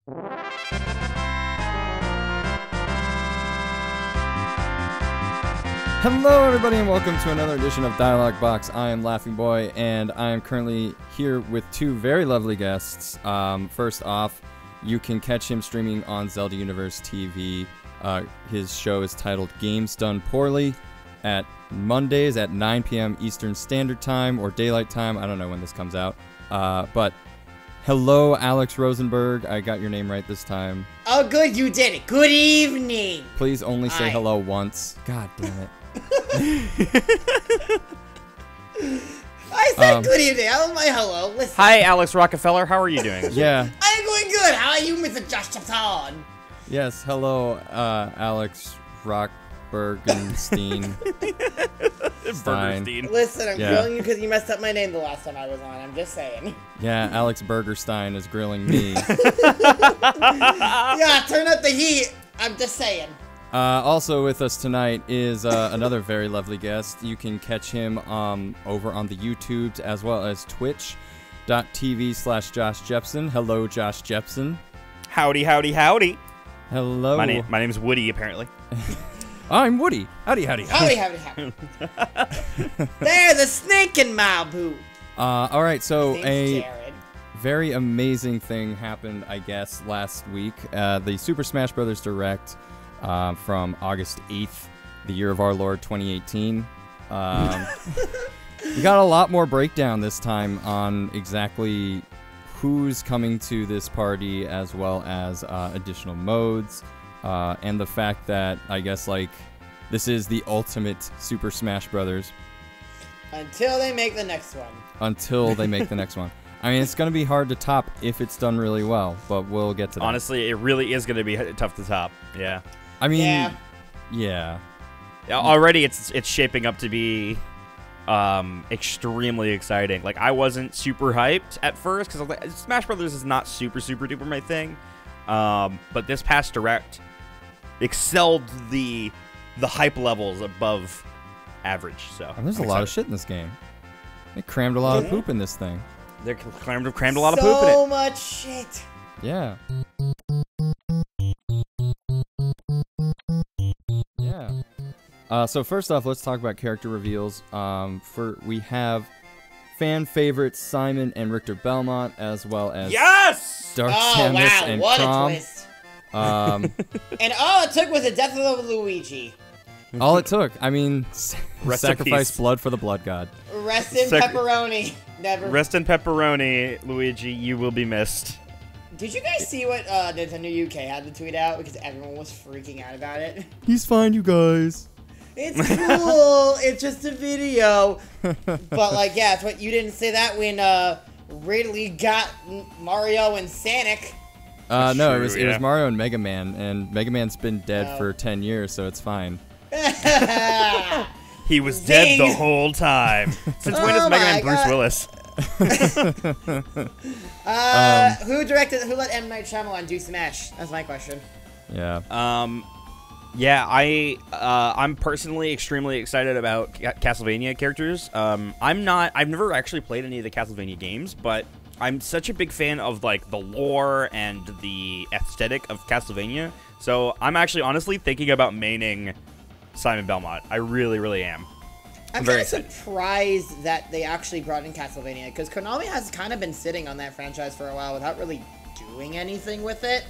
Hello everybody and welcome to another edition of DialogBOX. I am Laughingboy and I am currently here with two very lovely guests. First off, you can catch him streaming on Zelda Universe TV. His show is titled Games Done Poorly at Mondays at 9 p.m. Eastern Standard Time or Daylight Time. I don't know when this comes out. But hello, Alex Rosenberg. I got your name right this time. Oh, good, you did it. Good evening. Please only say hello once. God damn it. I said good evening. That was my hello. Listen. Hi, Alex Rockefeller. How are you doing? Yeah. I am going good. How are you, Mr. Josh Chapton? Yes, hello, Alex Rockbergenstein. Stein. Listen, I'm grilling you because you messed up my name the last time I was on. I'm just saying. Yeah, Alex Burgerstein is grilling me. Yeah, turn up the heat. I'm just saying. Also with us tonight is another very lovely guest. You can catch him over on the YouTubes as well as twitch.tv/Josh Jepson. Hello, Josh Jepson. Howdy, howdy, howdy. Hello. My name's Woody, apparently. I'm Woody. Howdy, howdy, howdy. Howdy, howdy, howdy. There's a snake in my boot. All right, so Jared. Very amazing thing happened, I guess, last week. The Super Smash Bros. Direct from August 8th, the year of our Lord 2018. We got a lot more breakdown this time on exactly who's coming to this party, as well as additional modes, and the fact that, I guess, like, this is the ultimate Super Smash Bros. Until they make the next one. Until they make the next one. I mean, it's going to be hard to top if it's done really well, but we'll get to that. Honestly, it really is going to be tough to top. Yeah. I mean, yeah. Already, it's shaping up to be extremely exciting. Like, I wasn't super hyped at first because like, Smash Brothers is not super duper my thing. But this past Direct excelled the hype levels above average. So and there's a lot of shit in this game. They crammed a lot of poop in this thing. They crammed a lot of poop in it. So much shit. Yeah. So first off, let's talk about character reveals. We have fan favorites Simon and Richter Belmont, as well as Dark Samus and what Chrom. A twist. And all it took was the death of Luigi. All it took. I mean, sacrifice blood for the blood god. Rest in pepperoni. Never. Rest in pepperoni, Luigi. You will be missed. Did you guys see what Nintendo UK had to tweet out because everyone was freaking out about it? He's fine, you guys. It's cool. It's just a video. But like, yeah, it's what you didn't say that when Ridley got Mario and Sonic. No, it was Mario and Mega Man Man's been dead for 10 years, so it's fine. He was dead the whole time. Since when is Mega Man Bruce Willis? Who let M. Night Shyamalan do Smash? That's my question. Yeah. I'm personally extremely excited about Castlevania characters. I've never actually played any of the Castlevania games, but I'm such a big fan of like the lore and the aesthetic of Castlevania. So I'm actually honestly thinking about maining Simon Belmont. I really am. I'm kind of surprised that they actually brought in Castlevania, because Konami has kind of been sitting on that franchise for a while without really doing anything with it.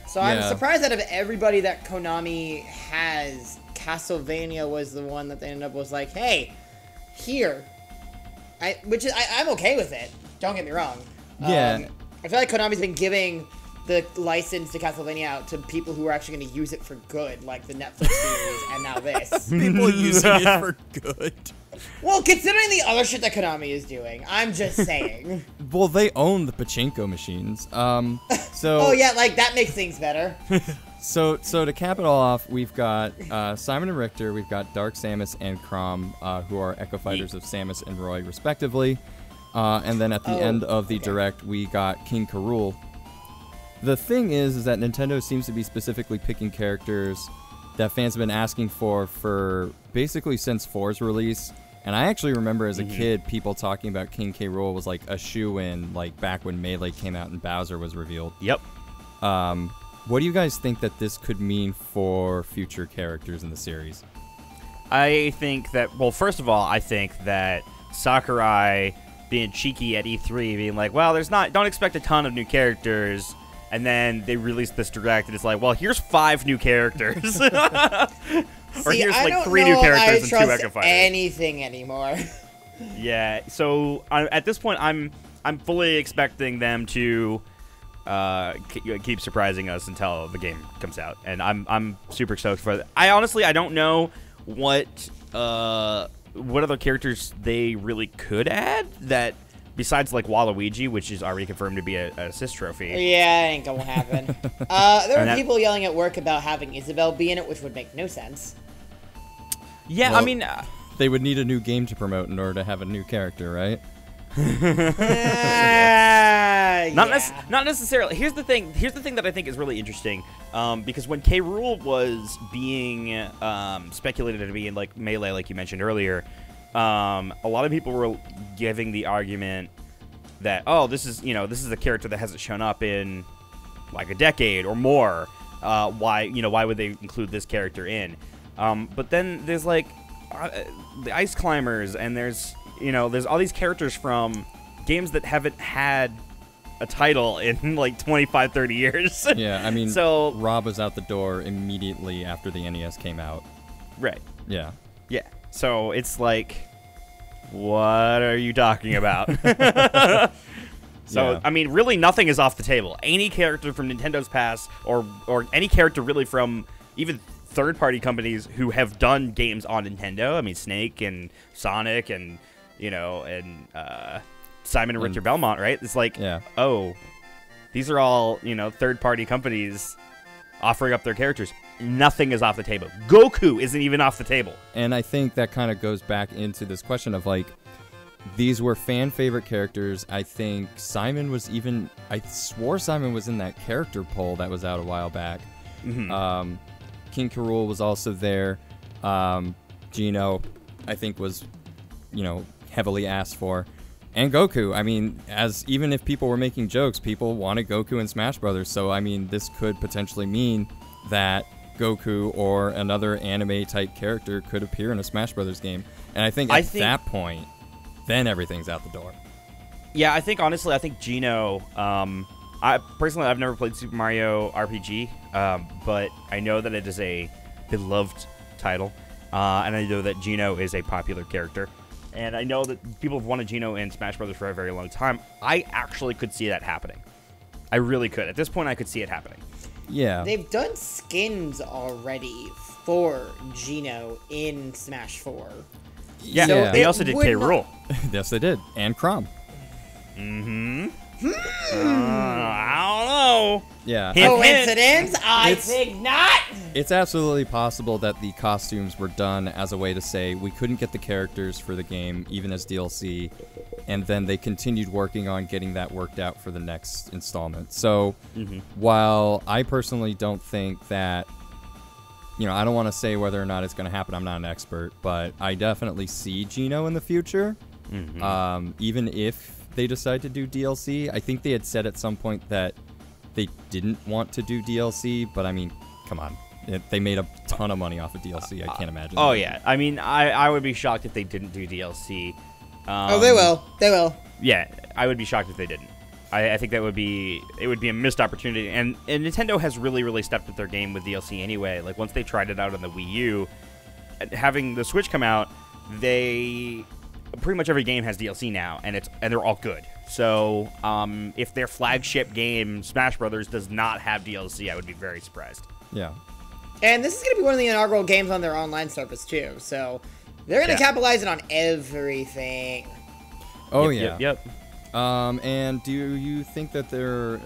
So I'm surprised that of everybody that Konami has, Castlevania was the one that they ended up was like, hey, here. I'm okay with it. Don't get me wrong. Yeah. I feel like Konami's been giving the license to Castlevania out to people who are actually going to use it for good, like the Netflix series and now this. People using it for good. Well, considering the other shit that Konami is doing, I'm just saying. Well, they own the pachinko machines. So. Oh yeah, like that makes things better. So to cap it all off, we've got Simon and Richter, we've got Dark Samus and Chrom, who are Echo Fighters of Samus and Roy, respectively. And then at the end of the Direct, we got King K. Rool. The thing is that Nintendo seems to be specifically picking characters that fans have been asking for basically since 4's release. And I actually remember as a kid, people talking about King K. Rool was like a shoe-in, like back when Melee came out and Bowser was revealed. Yep. What do you guys think that this could mean for future characters in the series? I think that, well, first of all, I think that Sakurai being cheeky at E3, being like, well, don't expect a ton of new characters, and then they released this direct, and it's like, well, here's 5 new characters. Or here's like 3 new characters and 2 Echo Fighters. Anything anymore. Yeah, so at this point, I'm fully expecting them to keep surprising us until the game comes out, and I'm super stoked for that. I honestly don't know what other characters they really could add that besides like Waluigi, which is already confirmed to be an assist trophy. Yeah, ain't gonna happen. There were people yelling at work about having Isabelle be in it, which would make no sense. Yeah, well, I mean, they would need a new game to promote in order to have a new character, right? Not necessarily. Here's the thing that I think is really interesting, because when K. Rool was being speculated to be in like Melee, like you mentioned earlier, a lot of people were giving the argument that, oh, this is a character that hasn't shown up in like a decade or more. Why would they include this character in? But then there's like the Ice Climbers, and there's all these characters from games that haven't had a title in like 25, 30 years. Yeah, I mean, so Rob was out the door immediately after the NES came out. Right. Yeah. Yeah. So it's like, what are you talking about? So, yeah. I mean, really nothing is off the table. Any character from Nintendo's past, or any character really from even third-party companies who have done games on Nintendo. I mean, Snake and Sonic and Simon and Richard Belmont, right? It's like, oh, these are all, third-party companies offering up their characters. Nothing is off the table. Goku isn't even off the table. And I think that kind of goes back into this question of, like, these were fan-favorite characters. I think I swore Simon was in that character poll that was out a while back. Mm-hmm. King K. Rool was also there. Gino, I think, was, heavily asked for. And Goku, I mean, even if people were making jokes, people wanted Goku in Smash Brothers. So, I mean, this could potentially mean that Goku or another anime-type character could appear in a Smash Brothers game. And I think at that point, then everything's out the door. Yeah, honestly, I think Gino, I've never played Super Mario RPG, but I know that it is a beloved title, and I know that Gino is a popular character. And I know that people have wanted Gino in Smash Brothers for a very long time. I actually could see that happening. I really could. At this point, I could see it happening. Yeah. They've done skins already for Gino in Smash 4. Yeah, so they also did K. Rool. Yes, they did. And Chrom. Mm-hmm. I don't know. Yeah. Coincidence? I think not. It's absolutely possible that the costumes were done as a way to say we couldn't get the characters for the game, even as DLC, and then they continued working on getting that worked out for the next installment. So, while I personally don't think that, I don't want to say whether or not it's going to happen. I'm not an expert, but I definitely see Gino in the future. Even if they decide to do DLC. I think they had said at some point that they didn't want to do DLC, but I mean, come on. They made a ton of money off of DLC. I can't imagine. Oh, yeah. I mean, I would be shocked if they didn't do DLC. They will. They will. Yeah, I would be shocked if they didn't. I think it would be a missed opportunity. And Nintendo has really, really stepped up their game with DLC anyway. Like, once they tried it out on the Wii U, having the Switch come out, pretty much every game has DLC now, and they're all good. So, if their flagship game, Smash Brothers, does not have DLC, I would be very surprised. Yeah. And this is going to be one of the inaugural games on their online service, too. So, they're going to capitalize it on everything. Oh, Yep. And do you think that are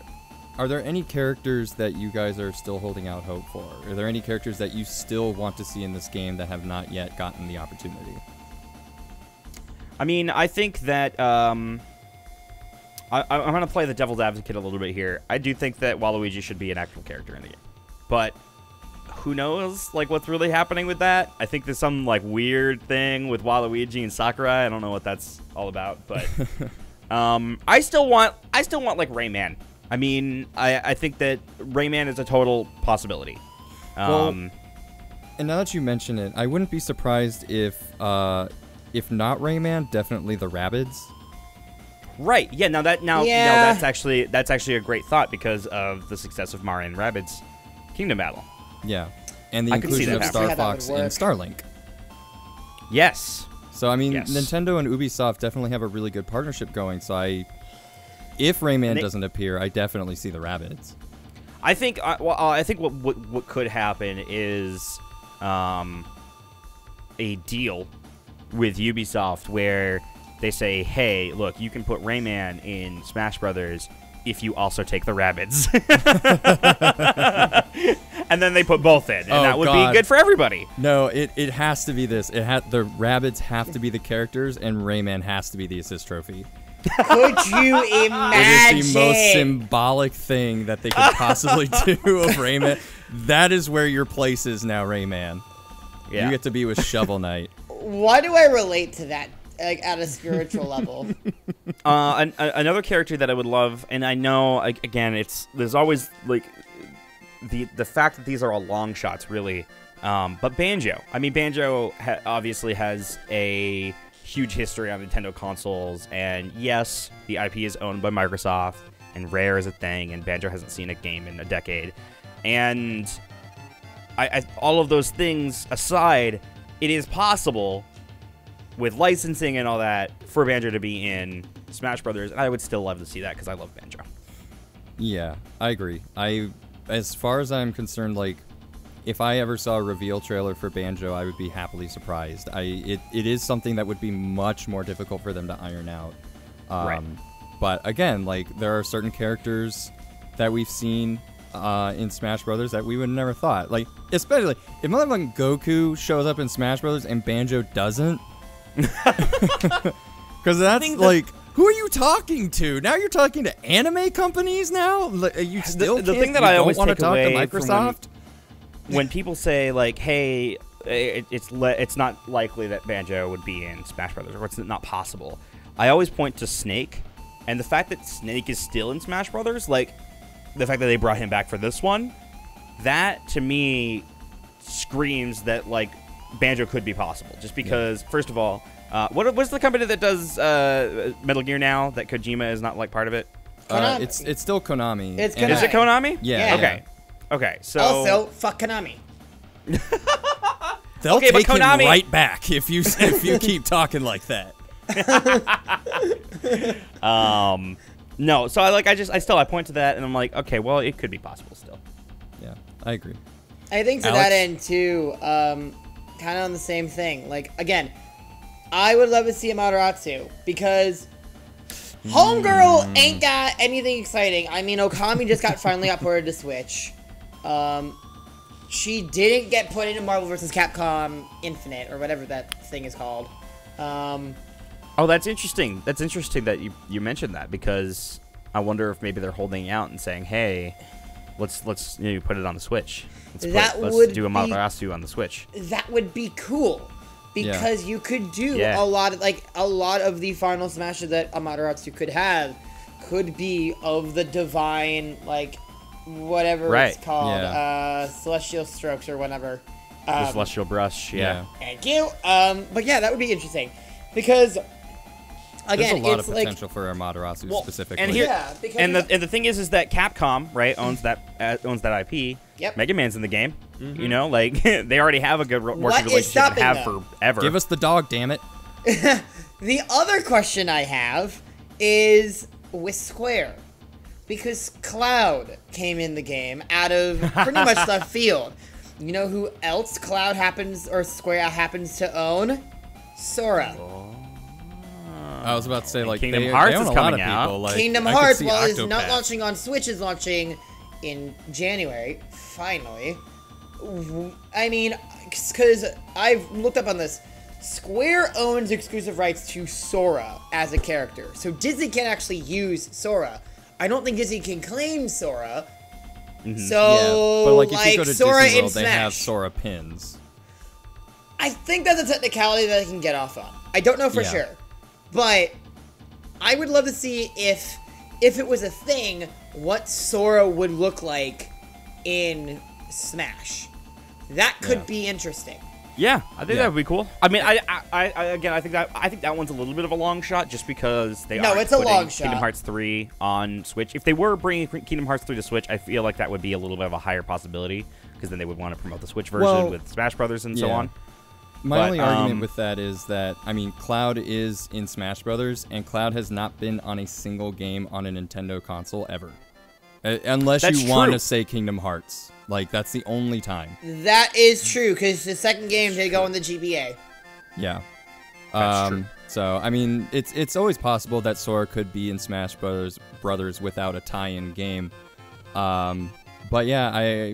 there any characters that you guys are still holding out hope for? Are there any characters that you still want to see in this game that have not yet gotten the opportunity? I mean, I think that I'm going to play the devil's advocate a little bit here. I do think that Waluigi should be an actual character in the game. But who knows, like, what's really happening with that? I think there's some, like, weird thing with Waluigi and Sakurai. I don't know what that's all about, but I still want like Rayman I mean, I think that Rayman is a total possibility. Well, and now that you mention it, I wouldn't be surprised if not Rayman, definitely the Rabbids. Right. Yeah. Now that's actually a great thought because of the success of Mario and Rabbids Kingdom Battle. Yeah, and the I can see inclusion that of Star happening. Fox and Starlink. Yes. So I mean, Yes. Nintendo and Ubisoft definitely have a really good partnership going. So if Rayman doesn't appear, I definitely see the Rabbids. I think what could happen is a deal with Ubisoft where they say, hey, look, you can put Rayman in Smash Brothers if you also take the Rabbids. And then they put both in, and that would be good for everybody. No, it has to be this. The Rabbids have to be the characters, and Rayman has to be the assist trophy. Could you imagine? It is the most symbolic thing that they could possibly do of Rayman. That is where your place is now, Rayman. Yeah. You get to be with Shovel Knight. Why do I relate to that, like, at a spiritual level? Another character that I would love, and I know, again, there's always, like, the fact that these are all long shots, really. But Banjo. I mean, Banjo obviously has a huge history on Nintendo consoles, and yes, the IP is owned by Microsoft, and Rare is a thing, and Banjo hasn't seen a game in a decade. And all of those things aside, it is possible, with licensing and all that, for Banjo to be in Smash Brothers, and I would still love to see that because I love Banjo. Yeah, I agree. As far as I'm concerned, like, if I ever saw a reveal trailer for Banjo, I would be happily surprised. It is something that would be much more difficult for them to iron out. Right. But again, like, there are certain characters that we've seen in Smash Brothers that we would have never thought. Like, especially if motherfucking Goku shows up in Smash Brothers and Banjo doesn't. Because that's like, who are you talking to? Now you're talking to anime companies now? You still the thing that I always want to take talk to away Microsoft? When people say, like, hey, it's not likely that Banjo would be in Smash Brothers, or it's not possible, I always point to Snake, and the fact that Snake is still in Smash Brothers, like, the fact that they brought him back for this one, that, to me, screams that, like, Banjo could be possible. Just because, first of all, what's the company that does Metal Gear now that Kojima is not, like, part of it? It's still Konami. It's Konami. Is it Konami? Yeah. Okay. Okay, so... Also, fuck Konami. They'll okay, take but Konami... him right back if you keep talking like that. No, so I point to that and I'm like, okay, well, it could be possible still. Yeah, I agree. I think to Alex? that end too, kind of on the same thing. Like, again, I would love to see Amaterasu because Homegirl ain't got anything exciting. I mean, Okami just finally got ported to Switch. She didn't get put into Marvel vs. Capcom Infinite or whatever that thing is called. Oh, that's interesting. That's interesting that you mentioned that, because I wonder if maybe they're holding out and saying, hey, let's put it on the Switch. Let's do Amaterasu on the Switch. That would be cool. Because you could do a lot of the final smashes that Amaterasu could have could be of the divine, like, whatever it's called, celestial strokes or whatever. The celestial brush, yeah. Thank you. But yeah, that would be interesting because again, there's a lot it's of potential for Amaterasu specifically. And the thing is that Capcom, right, owns that IP. Yep. Mega Man's in the game. Mm-hmm. You know, like they already have a good working relationship and have forever. Give us the dog, damn it. The other question I have is with Square, because Cloud came in the game out of pretty much left field. You know who else Square happens to own? Sora. I was about to say, like, Kingdom Hearts they own is a lot coming of out. people. Like, Kingdom Hearts, while it's not launching on Switch, is launching in January, finally. I mean, because I've looked up on this. Square owns exclusive rights to Sora as a character. So Disney can't actually use Sora. I don't think Disney can claim Sora. Mm-hmm. So, but like, if you go to Sora Disney in World, Smash. they have Sora pins. I think that's a technicality that I can get off on. I don't know for sure. But I would love to see if it was a thing what Sora would look like in Smash. That could be interesting. Yeah, I think that would be cool. I mean, I think that one's a little bit of a long shot, just because it's a long shot. Kingdom Hearts 3 on Switch. If they were bringing Kingdom Hearts 3 to Switch, I feel like that would be a little bit of a higher possibility, because then they would want to promote the Switch version with Smash Brothers and so on. My only argument with that is that, I mean, Cloud is in Smash Brothers, and Cloud has not been on a single game on a Nintendo console ever. Unless you want to say Kingdom Hearts. Like, that's the only time. That is true, because the second game, they go in the GBA. Yeah. That's true. So, I mean, it's always possible that Sora could be in Smash Brothers without a tie-in game. But yeah,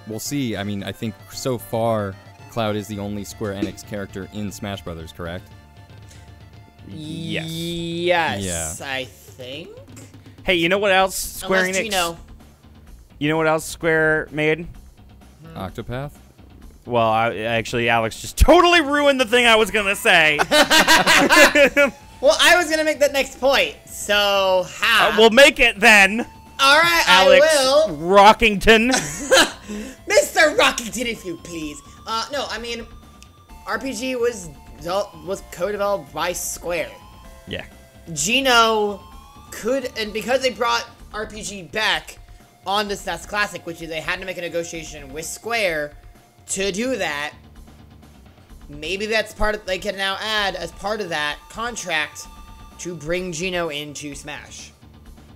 we'll see. I mean, I think so far, Cloud is the only Square Enix character in Smash Brothers, correct? Yes. Yes, I think. Hey, you know what else Square Unless Enix? Gino. You know what else Square made? Octopath? Well, actually, Alex just totally ruined the thing I was gonna say. Well, I was gonna make that next point. So how? We'll make it then. All right, Alex I will. Rockington. Mr. Rockington, if you please. No, I mean, RPG was co-developed by Square. Yeah. Gino could, and because they brought RPG back on the SNES Classic, which is they had to make a negotiation with Square to do that, maybe that's part of, they can now add as part of that contract to bring Gino into Smash.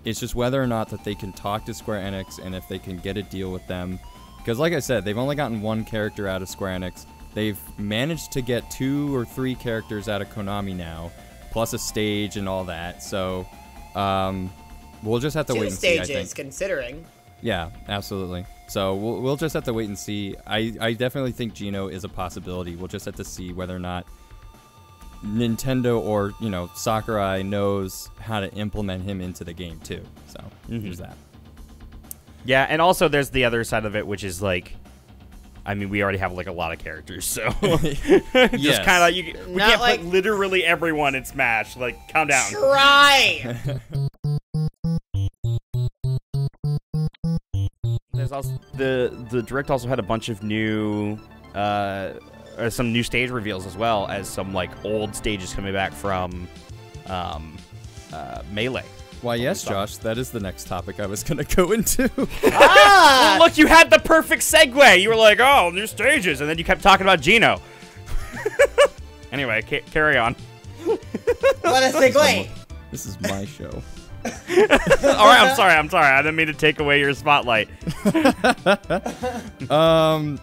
It's just whether or not that they can talk to Square Enix and if they can get a deal with them. Because like I said, they've only gotten one character out of Square Enix. They've managed to get 2 or 3 characters out of Konami now, plus a stage and all that. So, we'll just have to wait and see, I think. 2 stages, considering. Yeah, absolutely. So we'll just have to wait and see. I definitely think Gino is a possibility. We'll just have to see whether or not Nintendo or, you know, Sakurai knows how to implement him into the game too. So there's that. Yeah, and also there's the other side of it, which is like, I mean, we already have like a lot of characters, so just kind of we can't put literally everyone in Smash. Like, calm down. Try. There's also the Direct also had a bunch of new some new stage reveals, as well as some like old stages coming back from Melee. Why, yes, Josh, that is the next topic I was going to go into. Well, look, you had the perfect segue. You were like, oh, new stages, and then you kept talking about Gino. Anyway, carry on. What a segue. This is my show. All right, I'm sorry. I didn't mean to take away your spotlight.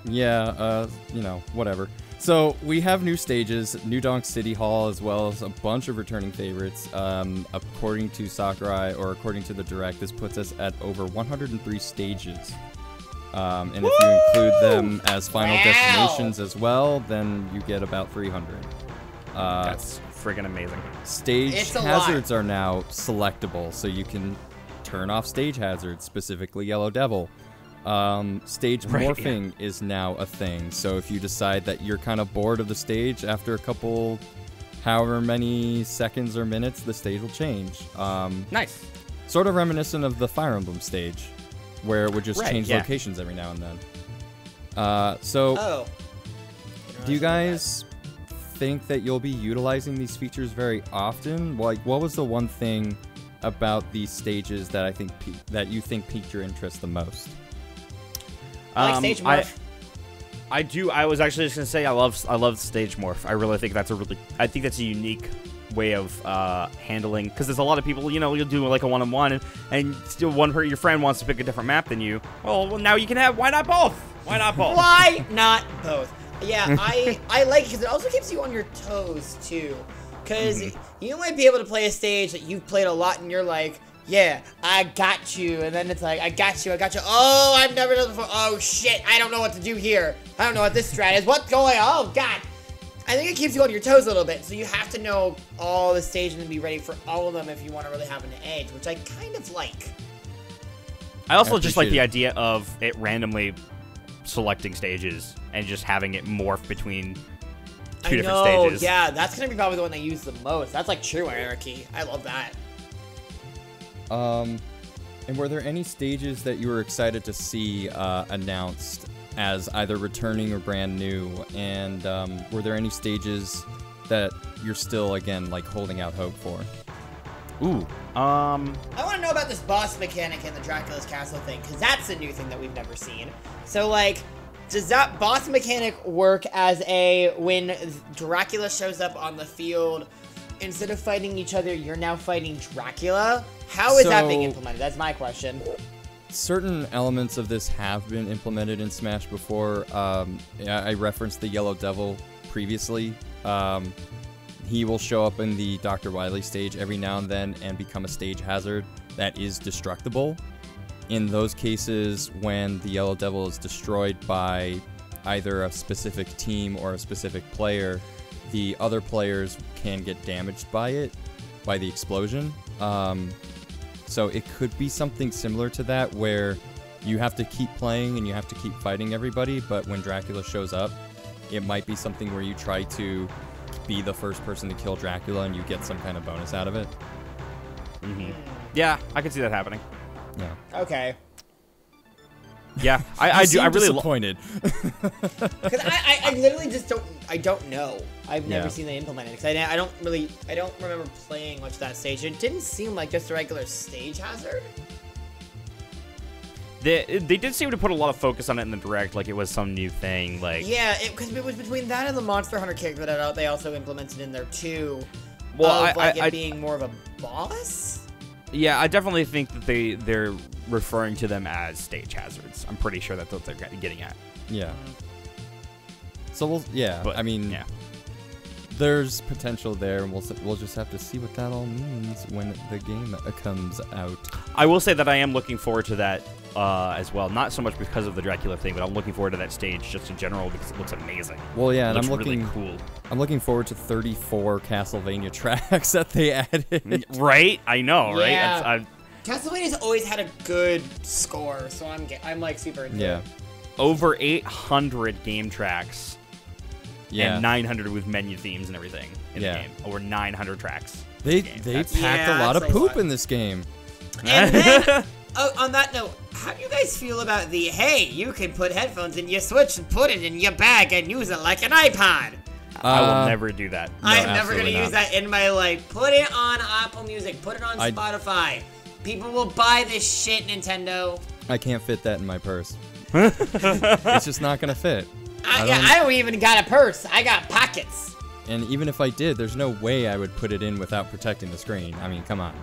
You know, whatever. So we have new stages, New Donk City Hall, as well as a bunch of returning favorites. According to Sakurai, or according to the Direct, this puts us at over 103 stages. And if you include them as final destinations as well, then you get about 300. That's friggin' amazing. Stage hazards are now selectable, so you can turn off stage hazards, specifically Yellow Devil. Stage morphing is now a thing, so if you decide that you're kind of bored of the stage after a couple, however many seconds or minutes, the stage will change. Nice. Sort of reminiscent of the Fire Emblem stage, where it would just change locations every now and then. Do you guys think that you'll be utilizing these features very often? Like, what was the one thing about these stages that you think piqued your interest the most? I like stage morph. I do. I was actually just gonna say I love stage morph. I really think that's a unique way of handling, because there's a lot of people, you know, you'll do like a one-on-one and still your friend wants to pick a different map than you. Well, now you can have. Why not both? Why not both? Why not both? Yeah, I like it because it also keeps you on your toes too. Because you might be able to play a stage that you've played a lot and you're like, yeah, I got you. And then it's like, I got you. Oh, I've never done this before. Oh, shit, I don't know what to do here. I don't know what this strat is. What's going on? Oh, God. I think it keeps you on your toes a little bit. So you have to know all the stages and be ready for all of them if you want to really have an edge, which I kind of like. I also just like the idea of it randomly selecting stages and just having it morph between two different stages. Yeah, that's going to be probably the one they use the most. That's like true anarchy. I love that. And were there any stages that you were excited to see announced as either returning or brand new? And were there any stages that you're still, again, like holding out hope for? Ooh. I want to know about this boss mechanic in the Dracula's Castle thing, because that's a new thing that we've never seen. So, like, does that boss mechanic work as when Dracula shows up on the field, instead of fighting each other, you're now fighting Dracula? How is that being implemented? That's my question. Certain elements of this have been implemented in Smash before. I referenced the Yellow Devil previously. He will show up in the Dr. Wily stage every now and then and become a stage hazard that is destructible. In those cases, when the Yellow Devil is destroyed by either a specific team or a specific player, the other players can get damaged by it, by the explosion. So it could be something similar to that, where you have to keep playing and you have to keep fighting everybody, but when Dracula shows up, it might be something where you try to be the first person to kill Dracula and you get some kind of bonus out of it. Mm-hmm. Yeah, I can see that happening. Yeah. Okay. Yeah, I do. I really disappointed. Because I literally just don't know. I've never seen that implemented. Because I don't remember playing much of that stage. It didn't seem like just a regular stage hazard. They did seem to put a lot of focus on it in the direct, like it was some new thing. Like, yeah, because it was between that and the Monster Hunter character that they also implemented in there too. Well, it being more of a boss. Yeah, I definitely think that they're referring to them as stage hazards. I'm pretty sure that's what they're getting at. Yeah. So But, I mean, yeah. There's potential there, and we'll just have to see what that all means when the game comes out. I will say that I am looking forward to that as well. Not so much because of the Dracula thing, but I'm looking forward to that stage just in general because it looks amazing. Well, yeah, and I'm looking really cool. I'm looking forward to 34 Castlevania tracks that they added. Right? I know, right? Yeah. Castlevania's always had a good score, so I'm like super into it. Over 800 game tracks. Yeah. And 900 with menu themes and everything in the game. Over 900 tracks. They packed a lot of poop in this game. And then, on that note, how do you guys feel about the, hey, you can put headphones in your Switch and put it in your bag and use it like an iPod? I will never do that. No, I'm never going to use that in my life. Put it on Apple Music. Put it on Spotify. People will buy this shit, Nintendo. I can't fit that in my purse. It's just not going to fit. I don't even got a purse. I got pockets. And even if I did, there's no way I would put it in without protecting the screen. I mean, come on.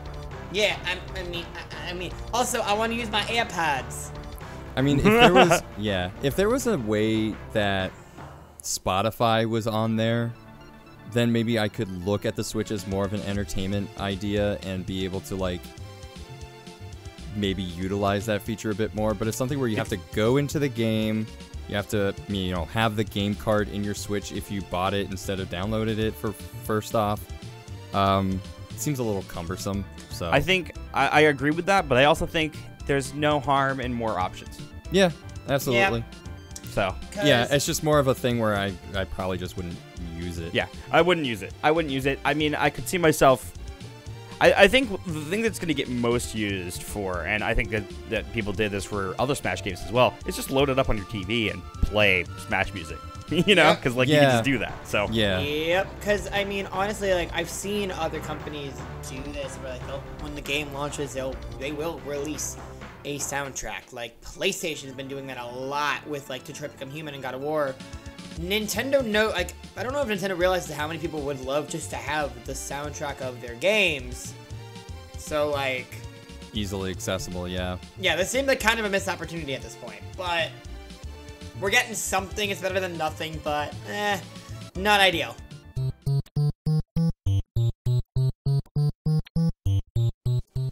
Yeah, I mean, also, I want to use my AirPods. I mean, if there was, if there was a way that Spotify was on there, then maybe I could look at the Switch as more of an entertainment idea and be able to, like, maybe utilize that feature a bit more. But it's something where you have to go into the game. You have to, have the game card in your Switch if you bought it instead of downloaded it for first off. It seems a little cumbersome. So I think I agree with that, but I also think there's no harm in more options. Yeah, absolutely. Yeah. So yeah, it's just more of a thing where I probably just wouldn't use it. Yeah, I wouldn't use it. I mean, I could see myself. I think the thing that's going to get most used for, and I think that people did this for other Smash games as well, is just load it up on your TV and play Smash music. You know, because you can just do that. So Yep. Because I mean, honestly, like I've seen other companies do this, where like when the game launches, they will release a soundtrack. Like PlayStation has been doing that a lot with like Detroit Become Human and God of War. Nintendo, I don't know if Nintendo realizes how many people would love just to have the soundtrack of their games. So like, easily accessible, yeah. Yeah, this seemed like kind of a missed opportunity at this point, but we're getting something. It's better than nothing, but not ideal.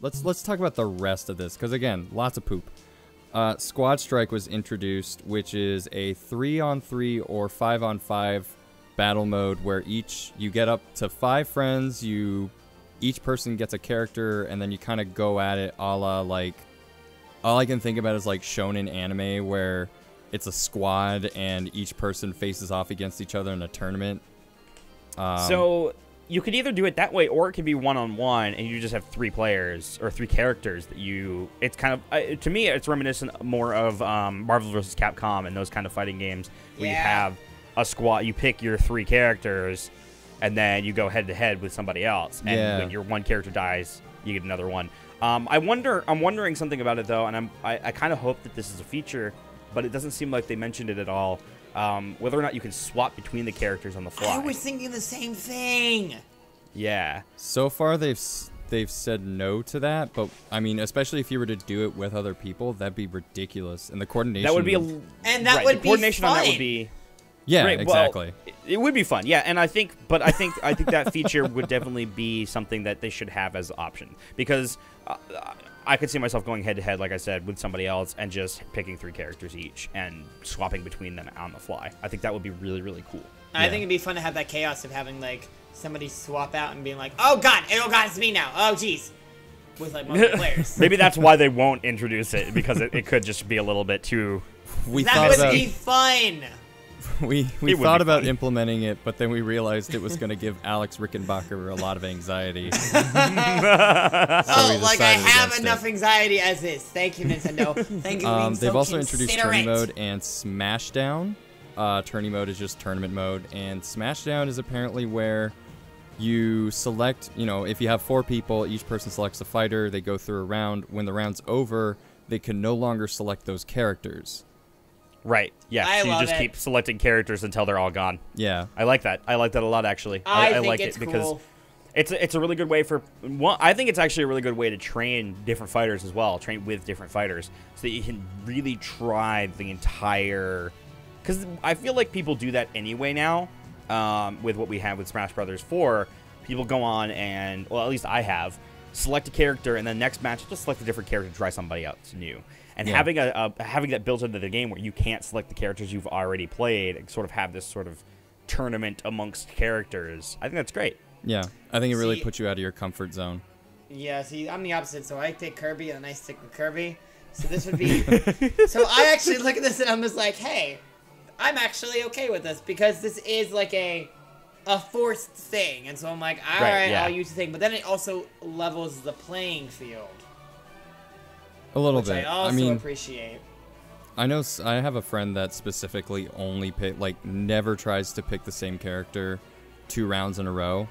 Let's talk about the rest of this, because again, lots of poop. Squad Strike was introduced, which is a 3-on-3 or 5-on-5 battle mode where you get up to 5 friends, each person gets a character, and then you kind of go at it a la, like, all I can think about is like shonen anime where it's a squad and each person faces off against each other in a tournament. So you could either do it that way, or it could be one-on-one, and you just have 3 players or 3 characters that you. It's kind of to me, it's reminiscent more of Marvel vs. Capcom and those kind of fighting games where you have a squad. You pick your 3 characters, and then you go head-to-head with somebody else. And when your one character dies, you get another one. I'm wondering something about it though, and I kind of hope that this is a feature, but it doesn't seem like they mentioned it at all. Whether or not you can swap between the characters on the fly. I was thinking the same thing. Yeah. So far, they've said no to that, but I mean, especially if you were to do it with other people, that'd be ridiculous. And the coordination. That would be the coordination on that would be. Yeah, great. exactly. Well, it would be fun. Yeah, and I think that feature would definitely be something that they should have as an option, because I could see myself going head-to-head, like I said, with somebody else and just picking 3 characters each and swapping between them on the fly. I think that would be really, really cool. I think it'd be fun to have that chaos of having, like, somebody swap out and being like, oh god, it's me now. Oh, jeez. With, like, multiple players. Maybe that's why they won't introduce it, because it could just be a little bit too... That would be fun! We thought about implementing it, but then we realized it was going to give Alex Rickenbacker a lot of anxiety. So I have enough anxiety as is. Thank you, Nintendo. Thank you. They've also introduced Tourney Mode and Smashdown. Tourney Mode is just tournament mode, and Smashdown is apparently where you select, if you have 4 people, each person selects a fighter, they go through a round. When the round's over, they can no longer select those characters. Right. Yeah. So you just keep selecting characters until they're all gone. Yeah. I like that. I like that a lot, actually. I like it's it because cool. it's a really good way for. Well, I think it's actually a really good way to train different fighters as well. Train with different fighters so that you can really try the entire. Because I feel like people do that anyway now. With what we have with Smash Brothers 4, people go on and, well, at least I have, select a character, and then next match just select a different character to try somebody else new. And having that built into the game where you can't select the characters you've already played and sort of have this sort of tournament amongst characters, I think that's great. Yeah, I think it really puts you out of your comfort zone. Yeah, see, I'm the opposite, so I pick Kirby and then I stick with Kirby. So this would be... So I actually look at this and I'm just like, hey, I'm actually okay with this, because this is like a forced thing. And so I'm like, all right, I'll use the thing. But then it also levels the playing field. A little bit. I also appreciate. I know I have a friend that specifically only never tries to pick the same character 2 rounds in a row.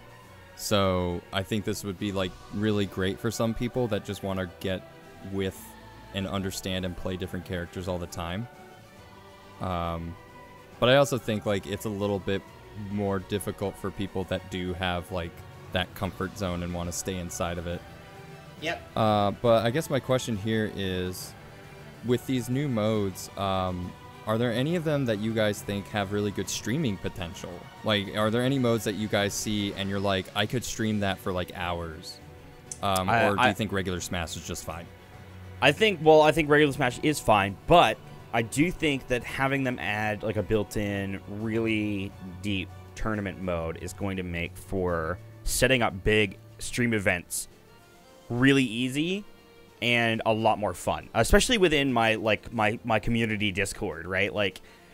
So I think this would be really great for some people that just want to get with and understand and play different characters all the time. But I also think it's a little bit more difficult for people that do have that comfort zone and want to stay inside of it. Yep. But I guess my question here is, with these new modes, are there any of them that you guys think have really good streaming potential? Are there any modes that you guys see and you're like, I could stream that for hours? Or do you think regular Smash is just fine? I think regular Smash is fine, but I do think that having them add a built-in, really deep tournament mode is going to make for setting up big stream events really easy and a lot more fun, especially within my my community Discord, right?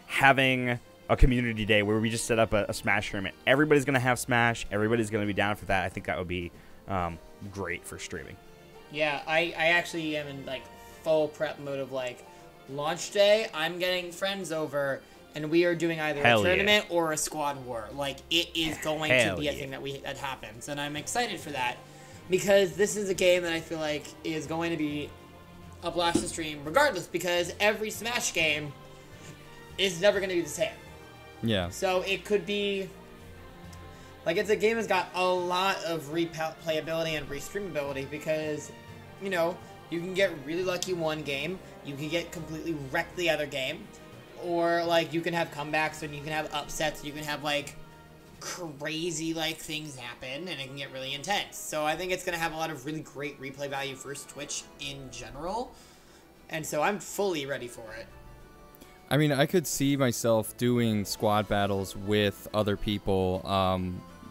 Having a community day where we just set up a Smash tournament. Everybody's gonna have Smash. Everybody's gonna be down for that. I think that would be great for streaming. Yeah, I actually am in full prep mode of launch day. I'm getting friends over and we are doing either a tournament or a squad war. It is going to be a thing that happens, and I'm excited for that. Because this is a game that I feel like is going to be a blast to stream regardless, because every Smash game is never going to be the same. Yeah. So it could be... it's a game that's got a lot of replayability and restreamability, because, you can get really lucky one game, you can get completely wrecked the other game, or, you can have comebacks, and you can have upsets, you can have, crazy things happen, and it can get really intense. So I think it's going to have a lot of really great replay value for Twitch in general, and so I'm fully ready for it. I mean, I could see myself doing squad battles with other people,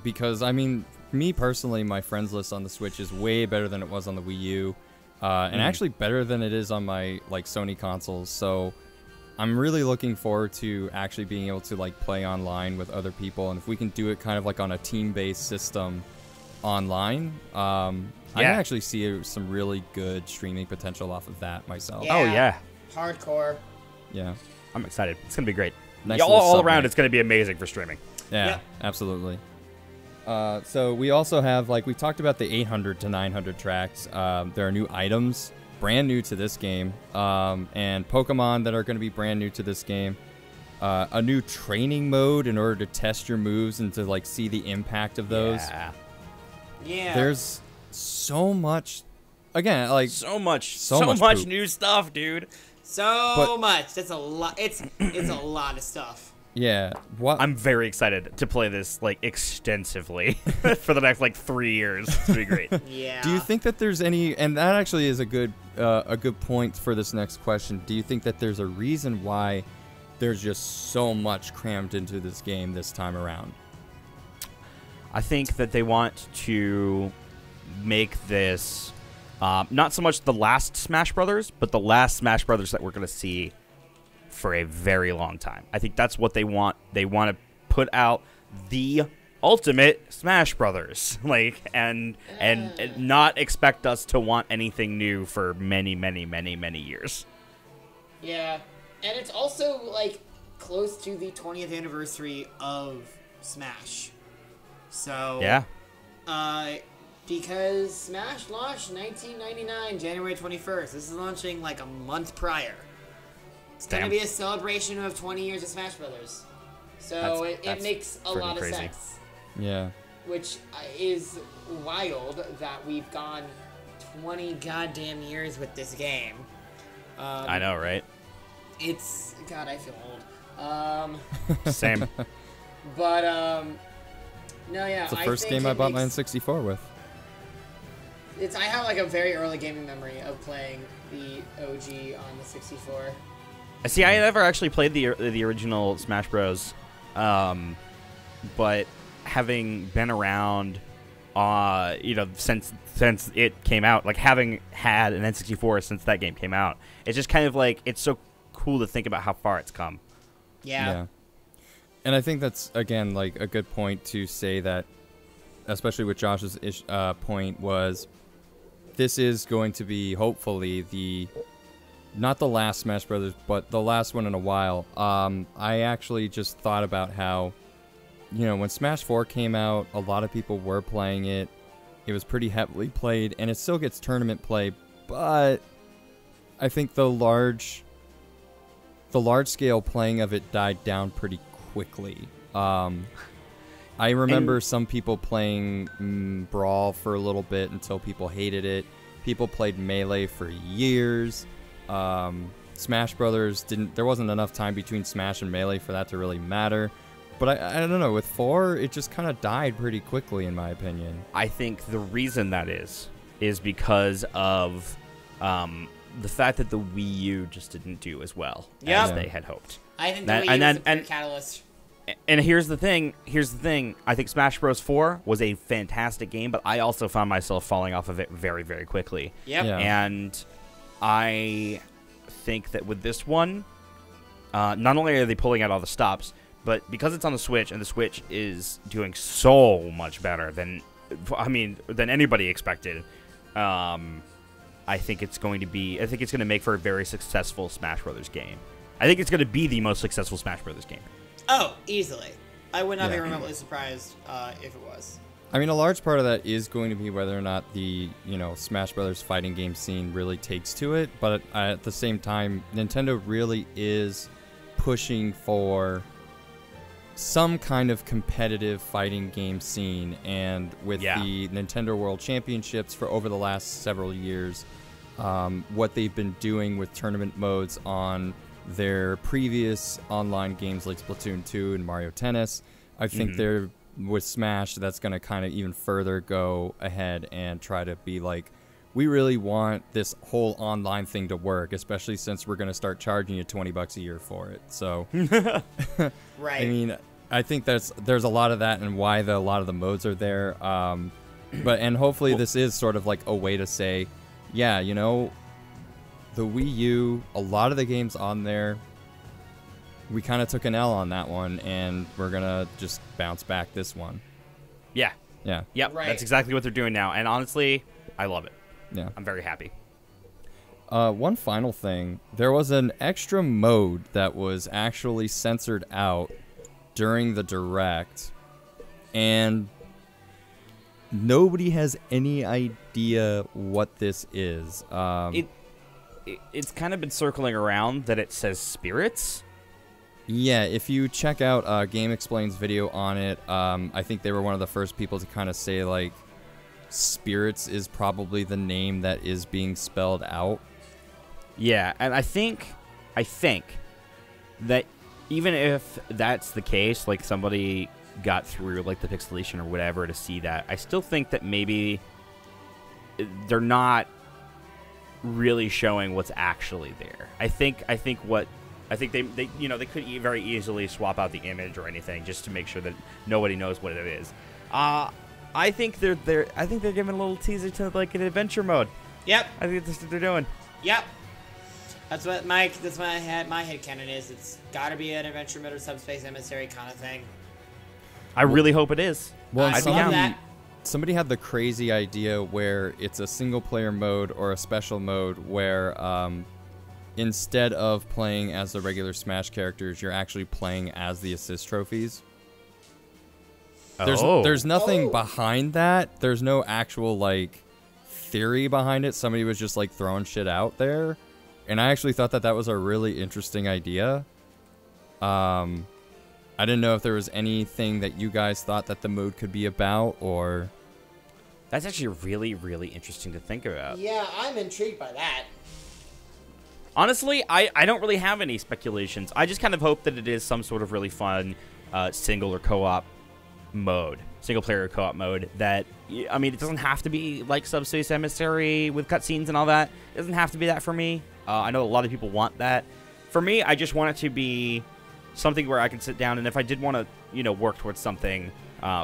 because I mean, me personally, my friends list on the Switch is way better than it was on the Wii U, and actually better than it is on my Sony consoles. So I'm really looking forward to actually being able to like play online with other people, and if we can do it kind of like on a team-based system online, I can actually see some really good streaming potential off of that myself. Yeah. Oh yeah, hardcore. Yeah, I'm excited. It's gonna be great. Nice all around, it's gonna be amazing for streaming. Yeah, Yep. absolutely. So we also have, like, we talked about the 800 to 900 tracks. There are new items, brand new to this game, and Pokemon that are going to be brand new to this game. A new training mode in order to test your moves and to, like, see the impact of those. Yeah. There's so much, again, like... So much poop. new stuff, dude. So much. That's a lot. It's a lot of stuff. Yeah. What? I'm very excited to play this, like, extensively for the next, like, 3 years. It's gonna be great. Yeah. Do you think that there's any, and that actually is a good point for this next question. Do you think that there's a reason why there's just so much crammed into this game this time around? I think that they want to make this not so much the last Smash Brothers, but the last Smash Brothers that we're going to see for a very long time. I think that's what they want. They want to put out the ultimate Smash Brothers, like, and not expect us to want anything new for many, many, many, many years. Yeah, and it's also like close to the 20th anniversary of Smash. So Yeah. Because Smash launched 1999, January 21st. This is launching like a month prior. It's going to be a celebration of 20 years of Smash Brothers. So it makes a lot of sense. Yeah. Which is wild that we've gone 20 goddamn years with this game. I know, right? It's... God, I feel old. Same. But, no, yeah. It's the first game I bought my N64 with. I have like a very early gaming memory of playing the OG on the 64. See, I never actually played the original Smash Bros. But having been around, since it came out, like having had an N64 since that game came out, it's just kind of like, it's so cool to think about how far it's come. Yeah. And I think that's, again, like a good point to say that, especially with Josh's point, was this is going to be hopefully not the last Smash Brothers, but the last one in a while. I actually just thought about how, when Smash 4 came out, a lot of people were playing it. It was pretty heavily played, and it still gets tournament play, but I think the large scale playing of it died down pretty quickly. I remember some people playing Brawl for a little bit until people hated it. People played Melee for years. Smash Brothers there wasn't enough time between Smash and Melee for that to really matter. But I don't know, with 4, it just kind of died pretty quickly, in my opinion. I think the reason that is because of the fact that the Wii U just didn't do as well as they had hoped. I think the Wii U was a catalyst. And here's the thing. I think Smash Bros. 4 was a fantastic game, but I also found myself falling off of it very, very quickly. Yep. Yeah. And I think that with this one, not only are they pulling out all the stops, but because it's on the Switch, and the Switch is doing so much better than anybody expected, I think it's going to make for a very successful Smash Brothers game. I think it's going to be the most successful Smash Brothers game. Oh, easily. I would not be remotely surprised if it was. I mean, a large part of that is going to be whether or not the, Smash Brothers fighting game scene really takes to it. But at the same time, Nintendo really is pushing for some kind of competitive fighting game scene. And with the Nintendo World Championships for over the last several years, what they've been doing with tournament modes on their previous online games like Splatoon 2 and Mario Tennis, I think they're with Smash, that's going to kind of even further go ahead and try to be like, we really want this whole online thing to work, especially since we're going to start charging you $20 a year for it. So, right. I mean, I think there's a lot of that and why a lot of the modes are there. And hopefully this is sort of like a way to say, yeah, the Wii U, a lot of the games on there we kind of took an L on that one, and we're gonna just bounce back this one. Yeah. Yeah. Yep. Right. That's exactly what they're doing now, and honestly, I love it. Yeah. I'm very happy. One final thing. There was an extra mode that was actually censored out during the Direct, and nobody has any idea what this is. It's kind of been circling around that it says spirits. Yeah, if you check out Game Explain's video on it, I think they were one of the first people to kind of say, like, spirits is probably the name that is being spelled out. Yeah, and I think that even if that's the case, like somebody got through like the pixelation or whatever to see that, I still think that maybe they're not really showing what's actually there. I think they you know, they could very easily swap out the image or anything just to make sure that nobody knows what it is. I think they're giving a little teaser to like an adventure mode. Yep. I think that's what they're doing. Yep. That's what my headcanon is. It's got to be an adventure mode or subspace emissary kind of thing. I really hope it is. Well, I love that. Somebody had the crazy idea where it's a single-player mode or a special mode where instead of playing as the regular Smash characters, you're actually playing as the assist trophies. There's nothing behind that. There's no actual, like, theory behind it. Somebody was just, like, throwing shit out there. And I actually thought that that was a really interesting idea. I didn't know if there was anything that you guys thought that the mode could be about, or... That's actually really, really interesting to think about. Yeah, I'm intrigued by that. Honestly, I don't really have any speculations. I just kind of hope that it is some sort of really fun single or co-op mode. Single-player co-op mode that, I mean, it doesn't have to be like Subspace Emissary with cutscenes and all that. It doesn't have to be that for me. I know a lot of people want that. For me, I just want it to be something where I can sit down, and if I did want to, you know, work towards something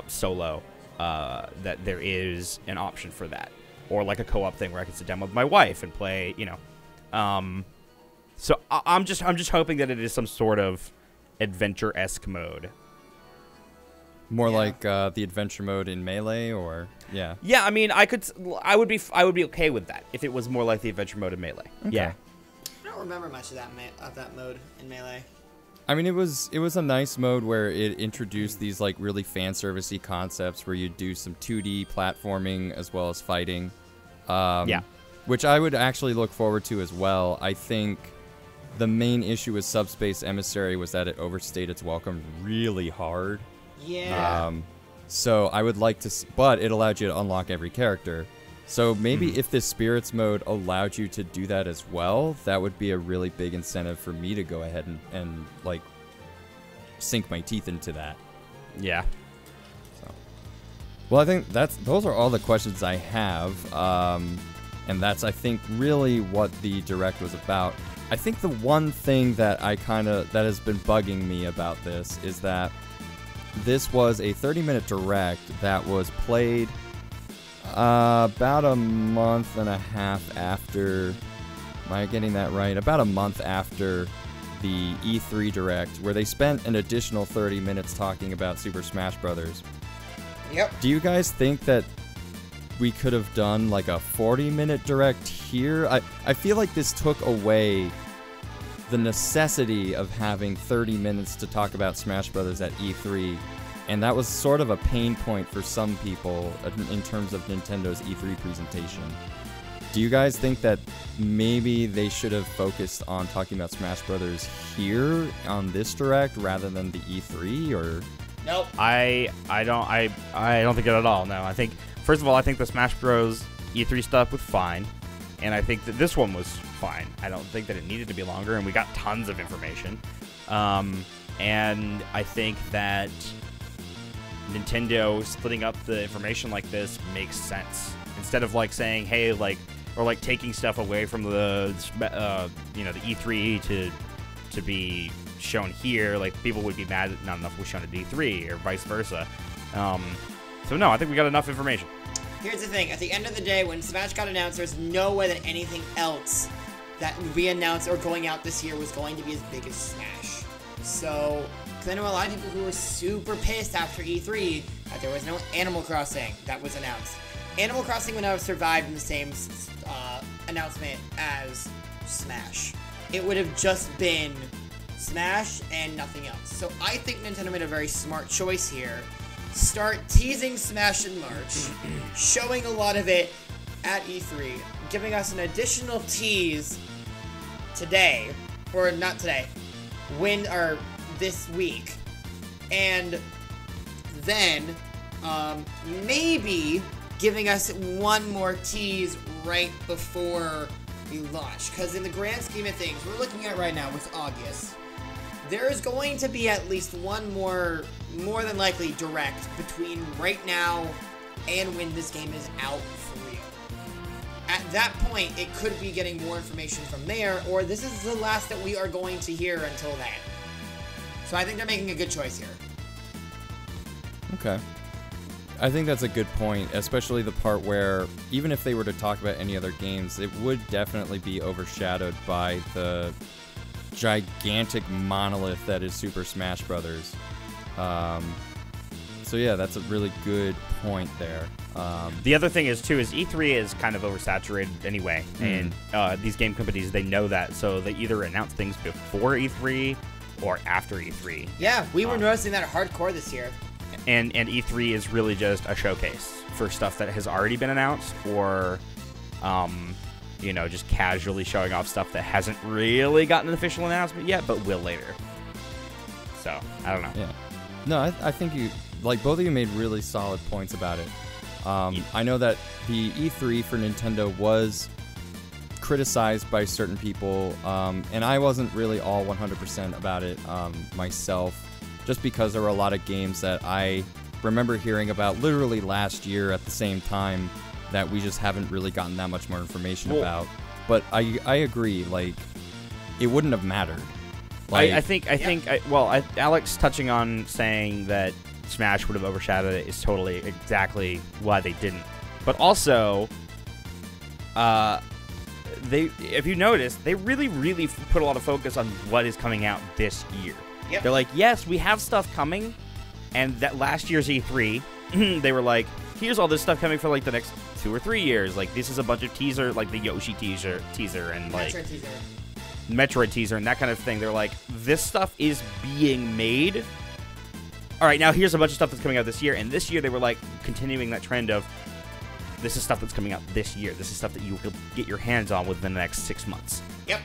solo, that there is an option for that. Or like a co-op thing where I can sit down with my wife and play, you know. So I'm just hoping that it is some sort of adventure-esque mode. More like the adventure mode in Melee, or yeah. Yeah, I mean, I would be okay with that if it was more like the adventure mode in Melee. Okay. Yeah. I don't remember much of that mode in Melee. I mean, it was a nice mode where it introduced these like really fan servicey concepts where you do some 2D platforming as well as fighting. Yeah. Which I would actually look forward to as well. I think the main issue with Subspace Emissary was that it overstayed its welcome really hard. Yeah. So I would like to see, but it allowed you to unlock every character. So maybe if this Spirits mode allowed you to do that as well, that would be a really big incentive for me to go ahead and like sink my teeth into that. Yeah. So, well, I think those are all the questions I have, and that's, I think, really what the Direct was about. I think the one thing that that has been bugging me about this is that this was a 30-minute Direct that was played about a month and a half after, am I getting that right? About a month after the E3 Direct, where they spent an additional 30 minutes talking about Super Smash Bros. Yep. Do you guys think that we could have done like a 40-minute Direct here? I feel like this took away the necessity of having 30 minutes to talk about Smash Bros. At E3. And that was sort of a pain point for some people in terms of Nintendo's E3 presentation. Do you guys think that maybe they should have focused on talking about Smash Brothers here on this Direct rather than the E3, or? Nope. I don't think it at all. No, I think first of all, I think the Smash Bros. E3 stuff was fine, and I think that this one was fine. I don't think that it needed to be longer, and we got tons of information. And I think that Nintendo splitting up the information like this makes sense. Instead of like saying, hey, like, or like taking stuff away from the you know, the E3 to be shown here, like people would be mad that not enough was shown at E3 or vice versa. So no, I think we got enough information. Here's the thing, at the end of the day, when Smash got announced, there's no way that anything else that would be announced or going out this year was going to be as big as Smash. So, because I know a lot of people who were super pissed after E3 that there was no Animal Crossing that was announced. Animal Crossing would not have survived in the same announcement as Smash. It would have just been Smash and nothing else. So I think Nintendo made a very smart choice here. Start teasing Smash in March, showing a lot of it at E3, giving us an additional tease today, or not today, this week, and then maybe giving us one more tease right before we launch. Because in the grand scheme of things, we're looking at right now with August, there is going to be at least one more than likely direct between right now and when this game is out for real. At that point, it could be getting more information from there, or this is the last that we are going to hear until then. So I think they're making a good choice here. Okay. I think that's a good point, especially the part where even if they were to talk about any other games, it would definitely be overshadowed by the gigantic monolith that is Super Smash Brothers. So yeah, that's a really good point there. The other thing is E3 is kind of oversaturated anyway, and these game companies, they know that, so they either announce things before E3 or after E3. Yeah, we were noticing that hardcore this year. And E3 is really just a showcase for stuff that has already been announced, or you know, just casually showing off stuff that hasn't really gotten an official announcement yet, but will later. So, I don't know. Yeah. No, I think you, like, both of you made really solid points about it. I know that the E3 for Nintendo was criticized by certain people, and I wasn't really all 100% about it myself, just because there were a lot of games that I remember hearing about literally last year at the same time that we just haven't really gotten that much more information about. But I agree, like, it wouldn't have mattered. Like, I think Alex touching on saying that Smash would have overshadowed it is totally exactly why they didn't. But also, if you notice, they really put a lot of focus on what is coming out this year. Yep. They're like, yes, we have stuff coming, and that last year's E3, they were like, here's all this stuff coming for like the next 2 or 3 years. Like, this is a bunch of teaser, like the Yoshi teaser and like Metroid teaser and that kind of thing. They're like, this stuff is being made. All right, now here's a bunch of stuff that's coming out this year. And this year they were like continuing that trend of, this is stuff that's coming out this year. This is stuff that you will get your hands on within the next 6 months. Yep.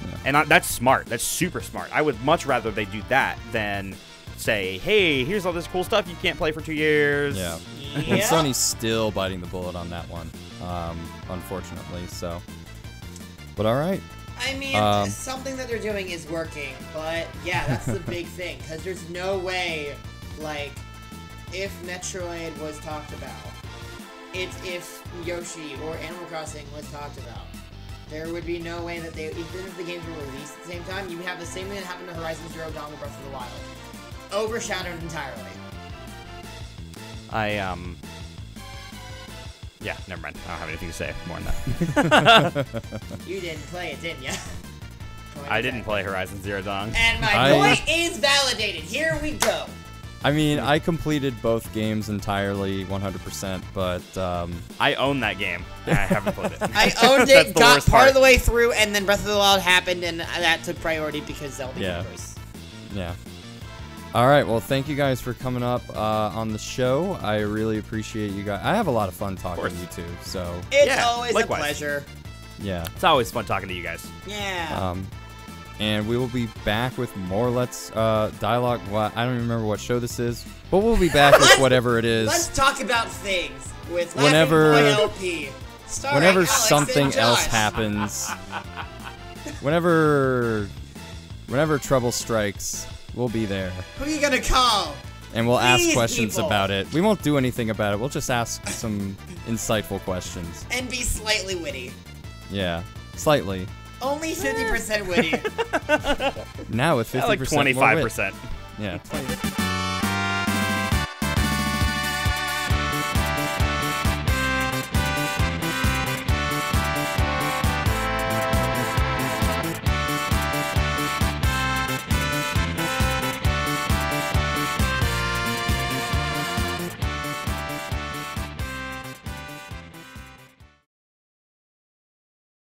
Yeah. And that's smart. That's super smart. I would much rather they do that than say, hey, here's all this cool stuff you can't play for 2 years. Yeah. And Sony's still biting the bullet on that one, unfortunately. So, but all right. I mean, something that they're doing is working, but yeah, that's the big thing, because there's no way, like, if Metroid was talked about, if Yoshi or Animal Crossing was talked about, there would be no way that even if the games were released at the same time, you would have the same thing that happened to Horizon Zero Dawn with Breath of the Wild. Overshadowed entirely. Yeah, never mind. I don't have anything to say more than that. You didn't play it, didn't you? I didn't play Horizon Zero Dawn. And my point is validated. Here we go. I mean, I completed both games entirely, 100%, but I own that game. I haven't played it. I owned it, got part of the way through, and then Breath of the Wild happened, and that took priority because Zelda universe. Yeah. All right, well, thank you guys for coming up on the show. I really appreciate you guys. I have a lot of fun talking to you two, so. It's always a pleasure. Yeah. It's always fun talking to you guys. Yeah. And we will be back with more Let's Dialogue. I don't even remember what show this is, but we'll be back with whatever it is. Let's talk about things with Laughingboy LP. Whenever Alex something else happens, whenever trouble strikes, we'll be there. Who are you gonna call? And we'll ask questions about it. We won't do anything about it. We'll just ask some insightful questions. And be slightly witty. Yeah, slightly. Only 50% witty. Now with 50% like 25%. Yeah. 20.